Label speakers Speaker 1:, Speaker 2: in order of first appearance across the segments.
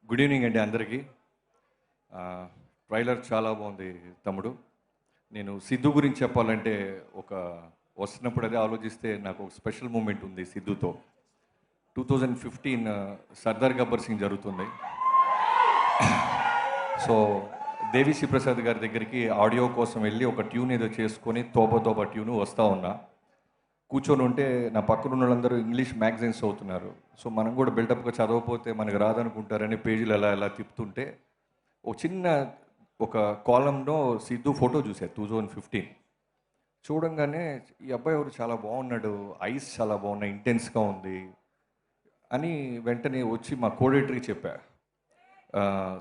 Speaker 1: Good evening అండి అందరికీ. Trailer చాలా బాగుంది తమ్ముడు. నేను సిద్ధు గురించి చెప్పాలంటే ఒక వస్తున్నప్పుడు అదే ఆలోచిస్తే నాకు ఒక స్పెషల్ మూమెంట్ ఉంది సిద్ధుతో. 2015 సర్దార్ గబ్బర్ సింగ్ జరుగుతుంది. సో దేవిశ్రీ ప్రసాద్ గారి దగ్గరికి ఆడియో కోసం వెళ్ళి ఒక ట్యూన్ ఏదో చేసుకొని తోబా తోబా ట్యూను వస్తూ ఉన్నా. కూర్చొని ఉంటే నా పక్కన ఉన్న వాళ్ళందరూ ఇంగ్లీష్ మ్యాగజైన్స్ చదువుతున్నారు. సో మనం కూడా బిల్డప్గా చదవకపోతే మనకు రాదనుకుంటారని పేజీలు ఎలా ఎలా తిప్పుతుంటే ఒక కాలంలో సిద్ధు ఫోటో చూసా 2015. చూడంగానే ఈ అబ్బాయి ఎవరు చాలా బాగున్నాడు, ఐస్ చాలా బాగున్నాయి, ఇంటెన్స్గా ఉంది అని వెంటనే వచ్చి మా కోడేటర్కి చెప్పా.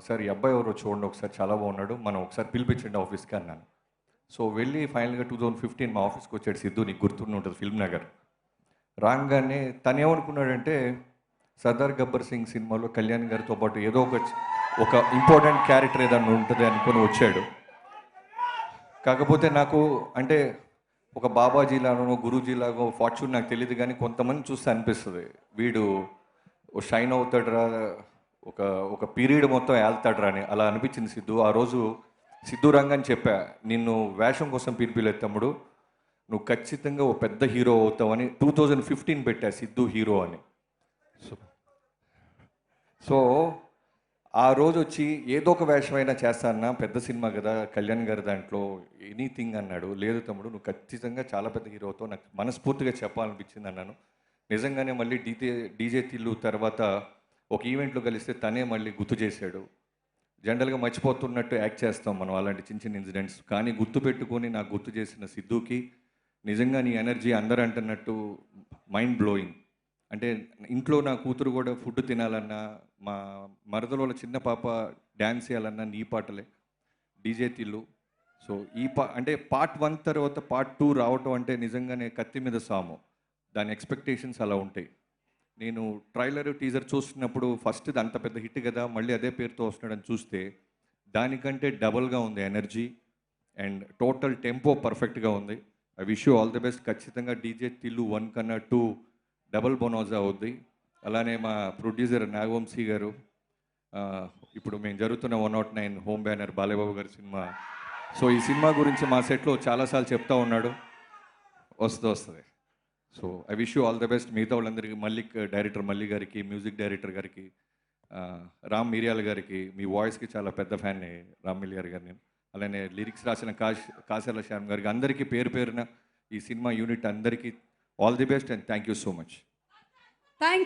Speaker 1: సార్ ఈ అబ్బాయి ఎవరో చూడండి ఒకసారి, చాలా బాగున్నాడు, మనం ఒకసారి పిలిపించండి ఆఫీస్కి అన్నాను. సో వెళ్ళి ఫైనల్గా 2015 మా ఆఫీస్కి వచ్చాడు సిద్ధు. నీకు గుర్తుండి ఉంటుంది, ఫిల్మ్ నగర్. రాగానే తను ఏమనుకున్నాడంటే సర్దార్ గబ్బర్ సింగ్ సినిమాలో కళ్యాణ్ గారితో పాటు ఏదో ఒక ఇంపార్టెంట్ క్యారెక్టర్ ఏదన్నా ఉంటుంది అనుకొని వచ్చాడు. కాకపోతే నాకు అంటే ఒక బాబాజీలాగో గురూజీలాగో ఫార్చ్యూన్ నాకు తెలియదు, కానీ కొంతమంది చూస్తే అనిపిస్తుంది వీడు షైన్ అవుతాడురా, ఒక ఒక పీరియడ్ మొత్తం వెళ్తాడురా అని అలా అనిపించింది సిద్ధు. ఆ రోజు సిద్ధు రంగని చెప్పా, నిన్ను వేషం కోసం పిలిపిలేదు తమ్ముడు, నువ్వు ఖచ్చితంగా ఓ పెద్ద హీరో అవుతావని 2015 పెట్టా సిద్ధు హీరో అని. సో ఆ రోజు వచ్చి ఏదో ఒక వేషమైనా చేస్తానా, పెద్ద సినిమా కదా కళ్యాణ్ గారి దాంట్లో ఎనీథింగ్ అన్నాడు. లేదు తమ్ముడు, నువ్వు ఖచ్చితంగా చాలా పెద్ద హీరో అవుతావు, నాకు మనస్ఫూర్తిగా చెప్పాలనిపించింది అన్నాను. నిజంగానే మళ్ళీ డీజే తిల్లు తర్వాత ఒక ఈవెంట్లో కలిస్తే తనే మళ్ళీ గుర్తు చేశాడు. జనరల్గా మర్చిపోతున్నట్టు యాక్ట్ చేస్తాం మనం అలాంటి చిన్న చిన్న ఇన్సిడెంట్స్, కానీ గుర్తుపెట్టుకొని నాకు గుర్తు చేసిన సిద్ధుకి నిజంగా నీ ఎనర్జీ అందరూ అంటున్నట్టు మైండ్ బ్లోయింగ్. అంటే ఇంట్లో నా కూతురు కూడా ఫుడ్ తినాలన్నా, మా మరదల చిన్న పాప డ్యాన్స్ చేయాలన్నా నీ పాటలే, డీజే తిల్లు. సో అంటే పార్ట్ 1 తర్వాత పార్ట్ 2 రావటం అంటే నిజంగానే కత్తి మీద సాము. దాని ఎక్స్పెక్టేషన్స్ అలా ఉంటాయి. నేను ట్రైలర్ టీజర్ చూస్తున్నప్పుడు ఫస్ట్ ఇది అంత పెద్ద హిట్ కదా, మళ్ళీ అదే పేరుతో వస్తున్నాడని చూస్తే దానికంటే డబల్గా ఉంది ఎనర్జీ అండ్ టోటల్ టెంపో పర్ఫెక్ట్గా ఉంది. I wish you all the best. ఖచ్చితంగా డీజే తిల్లు 1 కన్నా 2 డబల్ బొనోజా అవుద్ది. అలానే మా ప్రొడ్యూసర్ నాగవంశీ గారు, ఇప్పుడు మేము జరుగుతున్న 109 హోమ్ బ్యానర్ బాలయ్యబాబు గారి సినిమా. సో ఈ సినిమా గురించి మా సెట్లో చాలాసార్లు చెప్తా ఉన్నాడు, వస్తుంది. So I wish you all the best. మిగతా వాళ్ళందరికీ, డైరెక్టర్ మల్లి గారికి, మ్యూజిక్ డైరెక్టర్ గారికి, రామ్ మిరియాల గారికి, మీ వాయిస్కి చాలా పెద్ద ఫ్యాన్ రామ్ మిరియాల గారిని, అలానే లిరిక్స్ రాసిన కాశర్ల శ్యామ్ గారికి, అందరికీ పేరు పేరున ఈ సినిమా యూనిట్ అందరికీ all the best and thank you so much.
Speaker 2: Thank